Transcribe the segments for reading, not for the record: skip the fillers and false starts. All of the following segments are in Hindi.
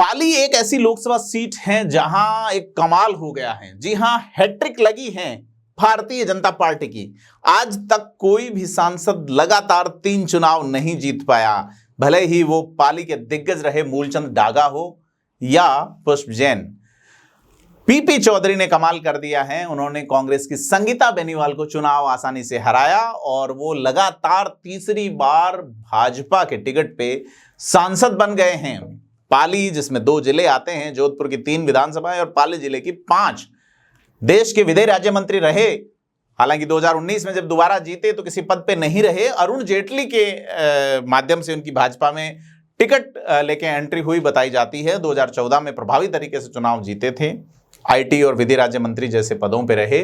पाली एक ऐसी लोकसभा सीट है जहां एक कमाल हो गया है। जी हां, हैट्रिक लगी है भारतीय जनता पार्टी की। आज तक कोई भी सांसद लगातार 3 चुनाव नहीं जीत पाया, भले ही वो पाली के दिग्गज रहे मूलचंद डागा हो या पुष्प जैन। पीपी चौधरी ने कमाल कर दिया है। उन्होंने कांग्रेस की संगीता बेनीवाल को चुनाव आसानी से हराया और वो लगातार तीसरी बार भाजपा के टिकट पे सांसद बन गए हैं। पाली, जिसमें 2 जिले आते हैं, जोधपुर की 3 विधानसभाएं और पाली जिले की 5। देश के विदेश राज्य मंत्री रहे। हालांकि 2019 में जब दोबारा जीते तो किसी पद पे नहीं रहे। अरुण जेटली के माध्यम से उनकी भाजपा में टिकट लेके एंट्री हुई बताई जाती है। 2014 में प्रभावी तरीके से चुनाव जीते थे। आईटी और विधि राज्य मंत्री जैसे पदों पे रहे।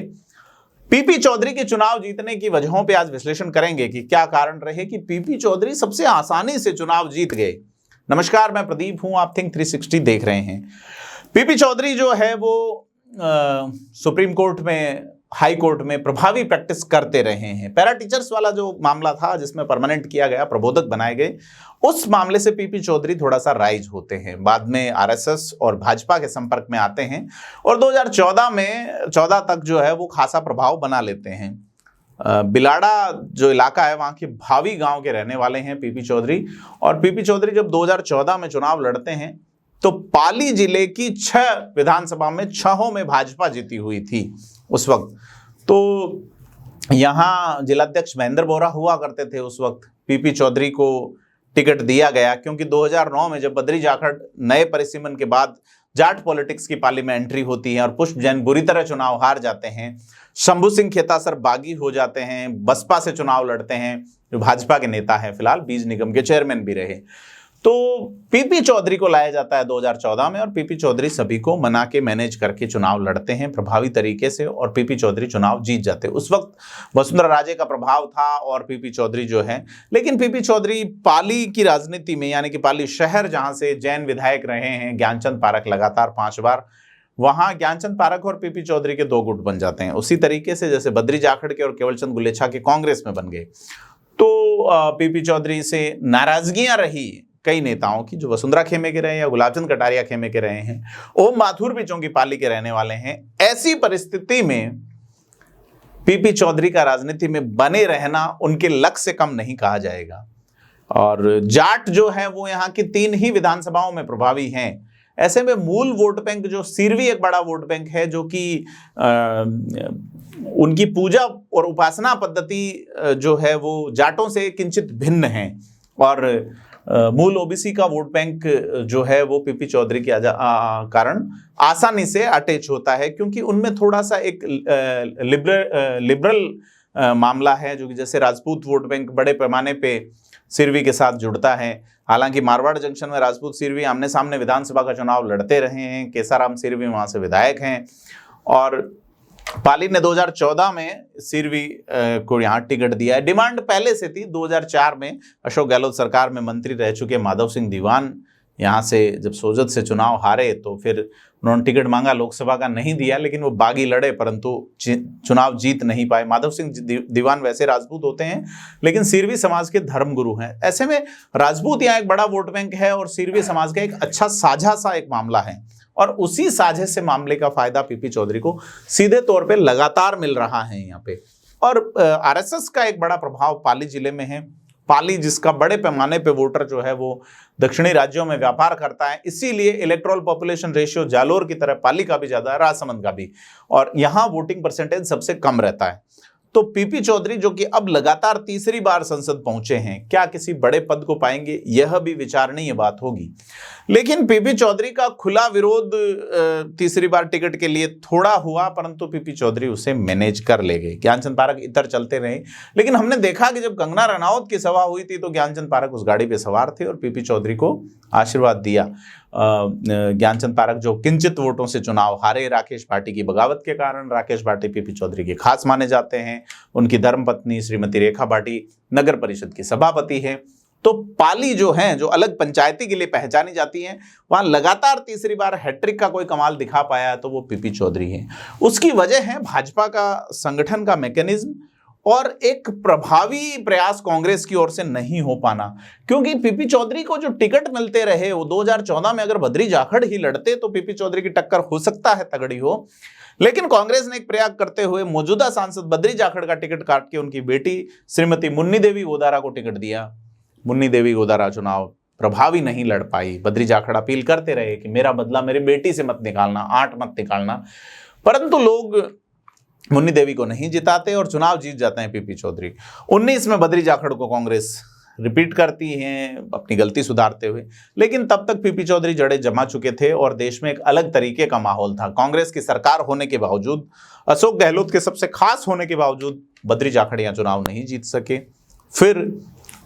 पीपी चौधरी के चुनाव जीतने की वजहों पे आज विश्लेषण करेंगे कि क्या कारण रहे कि पीपी चौधरी सबसे आसानी से चुनाव जीत गए। नमस्कार, मैं प्रदीप हूं, आप थिंक 360 देख रहे हैं। पीपी चौधरी जो है वो सुप्रीम कोर्ट में, हाई कोर्ट में प्रभावी प्रैक्टिस करते रहे हैं। पैरा टीचर्स वाला जो मामला था जिसमें परमानेंट किया गया, प्रबोधक बनाए गए, उस मामले से पीपी चौधरी थोड़ा सा राइज होते हैं। बाद में आरएसएस और भाजपा के संपर्क में आते हैं और 2014 तक जो है वो खासा प्रभाव बना लेते हैं। बिलाड़ा जो इलाका है, वहाँ के भावी गांव के रहने वाले हैं पीपी चौधरी। और पीपी चौधरी जब 2014 में चुनाव लड़ते हैं तो पाली जिले की 6 विधानसभा में 6 में भाजपा जीती हुई थी उस वक्त। तो यहाँ जिलाध्यक्ष महेंद्र बोरा हुआ करते थे उस वक्त। पीपी चौधरी को टिकट दिया गया क्योंकि 2009 में जब बद्री जाखड़ नए परिसीमन के बाद जाट पॉलिटिक्स की पाली में एंट्री होती है और पुष्प जैन बुरी तरह चुनाव हार जाते हैं, शंभू सिंह खेतासर बागी हो जाते हैं, बसपा से चुनाव लड़ते हैं, जो भाजपा के नेता हैं, फिलहाल बीज निगम के चेयरमैन भी रहे। तो पीपी चौधरी को लाया जाता है 2014 में और पीपी चौधरी सभी को मना के मैनेज करके चुनाव लड़ते हैं प्रभावी तरीके से और पीपी चौधरी चुनाव जीत जाते हैं। उस वक्त वसुंधरा राजे का प्रभाव था और पीपी चौधरी जो है, लेकिन पीपी चौधरी पाली की राजनीति में, यानी कि पाली शहर जहां से जैन विधायक रहे हैं ज्ञानचंद पारख लगातार 5 बार, वहां ज्ञानचंद पारख और पीपी चौधरी के 2 गुट बन जाते हैं। उसी तरीके से जैसे बद्री जाखड़ के और केवलचंद गुलेछा के कांग्रेस में बन गए। तो पीपी चौधरी से नाराजगियां रही कई नेताओं की, जो वसुंधरा खेमे के रहे या गुलाबचंद कटारिया खेमे के रहे हैं। ओम माथुर भी चूंकि पाली के रहने वाले हैं। ऐसी परिस्थिति में पीपी चौधरी का राजनीति में बने रहना उनके लक से कम नहीं कहा जाएगा। और जाट जो है वो यहाँ की 3 ही विधानसभाओं में प्रभावी हैं। ऐसे में मूल वोट बैंक जो सिरवी एक बड़ा वोट बैंक है, जो कि उनकी पूजा और उपासना पद्धति जो है वो जाटों से किंचित भिन्न है। और मूल ओबीसी का वोट बैंक जो है वो पीपी चौधरी के कारण आसानी से अटैच होता है, क्योंकि उनमें थोड़ा सा एक लिबरल मामला है, जो कि जैसे राजपूत वोट बैंक बड़े पैमाने पे सिरवी के साथ जुड़ता है। हालांकि मारवाड़ जंक्शन में राजपूत सिरवी आमने सामने विधानसभा का चुनाव लड़ते रहे हैं। केसाराम सिरवी वहां से विधायक हैं और पाली ने 2014 में सिरवी को यहाँ टिकट दिया है। डिमांड पहले से थी। 2004 में अशोक गहलोत सरकार में मंत्री रह चुके माधव सिंह दीवान यहाँ से जब सोजत से चुनाव हारे तो फिर उन्होंने टिकट मांगा, लोकसभा का नहीं दिया, लेकिन वो बागी लड़े परंतु चुनाव जीत नहीं पाए। माधव सिंह दीवान वैसे राजपूत होते हैं लेकिन सिरवी समाज के धर्मगुरु हैं। ऐसे में राजपूत यहाँ एक बड़ा वोट बैंक है और सिरवी समाज का एक अच्छा साझा सा एक मामला है और उसी साझे से मामले का फायदा पीपी चौधरी को सीधे तौर पे लगातार मिल रहा है यहाँ पे। और आरएसएस का एक बड़ा प्रभाव पाली जिले में है। पाली जिसका बड़े पैमाने पे वोटर जो है वो दक्षिणी राज्यों में व्यापार करता है, इसीलिए इलेक्टोरल पॉपुलेशन रेशियो जालोर की तरह पाली का भी ज्यादा है, राजसमंद का भी, और यहाँ वोटिंग परसेंटेज सबसे कम रहता है। तो पीपी चौधरी जो कि अब लगातार तीसरी बार संसद पहुंचे हैं, क्या किसी बड़े पद को पाएंगे, यह भी विचारणीय बात होगी। लेकिन पीपी चौधरी का खुला विरोध तीसरी बार टिकट के लिए थोड़ा हुआ, परंतु पीपी चौधरी उसे मैनेज कर ले गए। ज्ञानचंद पारख इतर चलते रहे, लेकिन हमने देखा कि जब कंगना रनौत की सभा हुई थी तो ज्ञानचंद पारख उस गाड़ी पे सवार थे और पीपी चौधरी को आशीर्वाद दिया। ज्ञानचंद पारख जो किंचित वोटों से चुनाव हारे राकेश भाटी की बगावत के कारण। राकेश भाटी पीपी चौधरी के खास माने जाते हैं। उनकी धर्मपत्नी श्रीमती रेखा भाटी नगर परिषद की सभापति है। तो पाली जो है, जो अलग पंचायती के लिए पहचानी जाती है, वहां लगातार तीसरी बार हैट्रिक का कोई कमाल दिखा पाया तो वो पीपी चौधरी है। उसकी वजह है भाजपा का संगठन का मैकेनिज्म और एक प्रभावी प्रयास कांग्रेस की ओर से नहीं हो पाना, क्योंकि पीपी चौधरी को जो टिकट मिलते रहे वो 2014 में अगर बद्री जाखड़ ही लड़ते तो पीपी चौधरी की टक्कर हो सकता है तगड़ी हो, लेकिन कांग्रेस ने एक प्रयास करते हुए मौजूदा सांसद बद्री जाखड़ का टिकट काट के उनकी बेटी श्रीमती मुन्नी देवी गोदारा को टिकट दिया। मुन्नी देवी गोदारा चुनाव प्रभावी नहीं लड़ पाई। बद्री जाखड़ अपील करते रहे कि मेरा बदला मेरी बेटी से मत निकालना, 8 मत निकालना, परंतु लोग मुन्नी देवी को नहीं जिताते और चुनाव जीत जाते हैं पीपी चौधरी। 19 में बद्री जाखड़ को कांग्रेस रिपीट करती हैं अपनी गलती सुधारते हुए, लेकिन तब तक पीपी चौधरी जड़े जमा चुके थे और देश में एक अलग तरीके का माहौल था। कांग्रेस की सरकार होने के बावजूद, अशोक गहलोत के सबसे खास होने के बावजूद बद्री जाखड़ यहां चुनाव नहीं जीत सके। फिर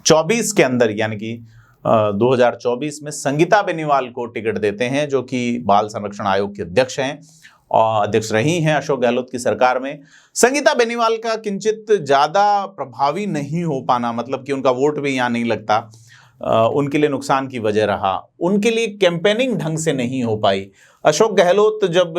24 के अंदर यानी कि 2024 में संगीता बेनीवाल को टिकट देते हैं, जो कि बाल संरक्षण आयोग के अध्यक्ष हैं और अध्यक्ष रही हैं अशोक गहलोत की सरकार में। संगीता बेनीवाल का किंचित ज्यादा प्रभावी नहीं हो पाना, मतलब कि उनका वोट भी यहाँ नहीं लगता, उनके लिए नुकसान की वजह रहा। उनके लिए कैंपेनिंग ढंग से नहीं हो पाई। अशोक गहलोत जब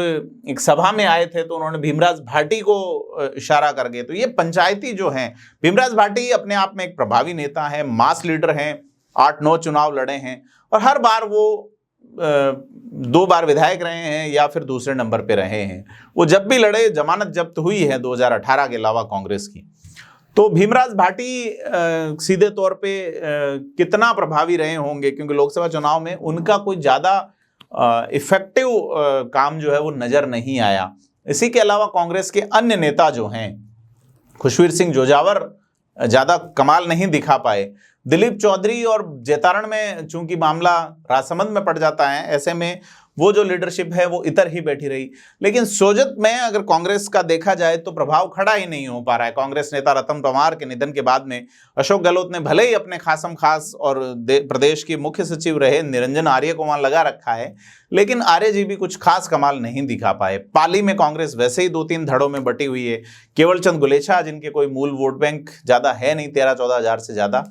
एक सभा में आए थे तो उन्होंने भीमराज भाटी को इशारा कर गए। तो ये पंचायती जो हैं, भीमराज भाटी अपने आप में एक प्रभावी नेता है, मास लीडर हैं, 8-9 चुनाव लड़े हैं और हर बार वो 2 बार विधायक रहे हैं या फिर दूसरे नंबर पे रहे हैं। वो जब भी लड़े जमानत जब्त हुई है 2018 के अलावा कांग्रेस की। तो भीमराज भाटी सीधे तौर पे कितना प्रभावी रहे होंगे, क्योंकि लोकसभा चुनाव में उनका कोई ज्यादा इफेक्टिव काम जो है वो नजर नहीं आया। इसी के अलावा कांग्रेस के अन्य नेता जो हैं, खुशवीर सिंह जोजावर ज्यादा कमाल नहीं दिखा पाए। दिलीप चौधरी और जैतारण में चूंकि मामला राजसमंद में पड़ जाता है, ऐसे में वो जो लीडरशिप है वो इतर ही बैठी रही। लेकिन सोजत में अगर कांग्रेस का देखा जाए तो प्रभाव खड़ा ही नहीं हो पा रहा है। कांग्रेस नेता रतन पवार के निधन के बाद में अशोक गहलोत ने भले ही अपने खासम खास और प्रदेश के मुख्य सचिव रहे निरंजन आर्य को वहां लगा रखा है, लेकिन आर्य जी भी कुछ खास कमाल नहीं दिखा पाए। पाली में कांग्रेस वैसे ही 2-3 धड़ों में बटी हुई है। केवल चंद गुलेछा, जिनके कोई मूल वोट बैंक ज्यादा है नहीं, 13-14 हजार से ज्यादा,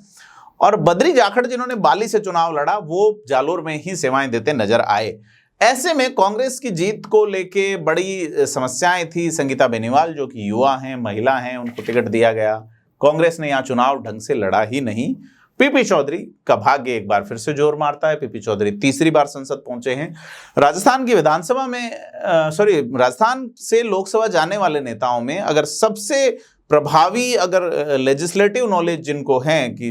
और बद्री जाखड़ जिन्होंने बाली से चुनाव लड़ा, वो जालोर में ही सेवाएं देते नजर आए। ऐसे में कांग्रेस की जीत को लेके बड़ी समस्याएं थी। संगीता बेनीवाल जो कि युवा हैं, महिला हैं, उनको टिकट दिया गया। कांग्रेस ने यहाँ चुनाव ढंग से लड़ा ही नहीं। पीपी चौधरी का भाग्य एक बार फिर से जोर मारता है। पीपी चौधरी तीसरी बार संसद पहुंचे हैं। राजस्थान की विधानसभा में राजस्थान से लोकसभा जाने वाले नेताओं में अगर सबसे प्रभावी, अगर लेजिस्लेटिव नॉलेज जिनको है कि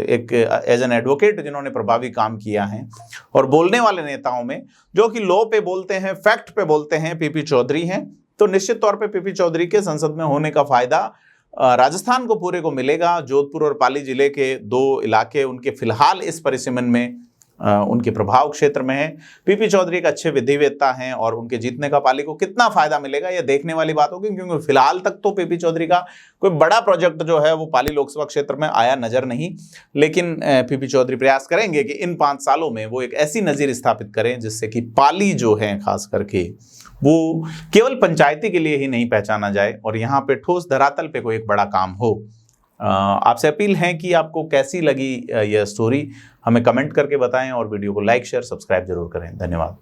एक एज एन एडवोकेट जिन्होंने प्रभावी काम किया है, और बोलने वाले नेताओं में जो कि लॉ पे बोलते हैं, फैक्ट पे बोलते हैं, पीपी चौधरी हैं। तो निश्चित तौर पे पीपी चौधरी के संसद में होने का फायदा राजस्थान को पूरे को मिलेगा। जोधपुर और पाली जिले के 2 इलाके उनके फिलहाल इस परिसीमन में उनके प्रभाव क्षेत्र में है। पीपी चौधरी एक अच्छे विधिवेत्ता हैं और उनके जीतने का पाली को कितना फायदा मिलेगा यह देखने वाली बात होगी, क्योंकि फिलहाल तक तो पीपी चौधरी का कोई बड़ा प्रोजेक्ट जो है वो पाली लोकसभा क्षेत्र में आया नजर नहीं। लेकिन पीपी चौधरी प्रयास करेंगे कि इन 5 सालों में वो एक ऐसी नजीर स्थापित करें जिससे कि पाली जो है खास करके वो केवल पंचायती के लिए ही नहीं पहचाना जाए और यहाँ पे ठोस धरातल पे कोई एक बड़ा काम हो। आपसे अपील है कि आपको कैसी लगी यह स्टोरी, हमें कमेंट करके बताएं और वीडियो को लाइक, शेयर, सब्सक्राइब जरूर करें। धन्यवाद।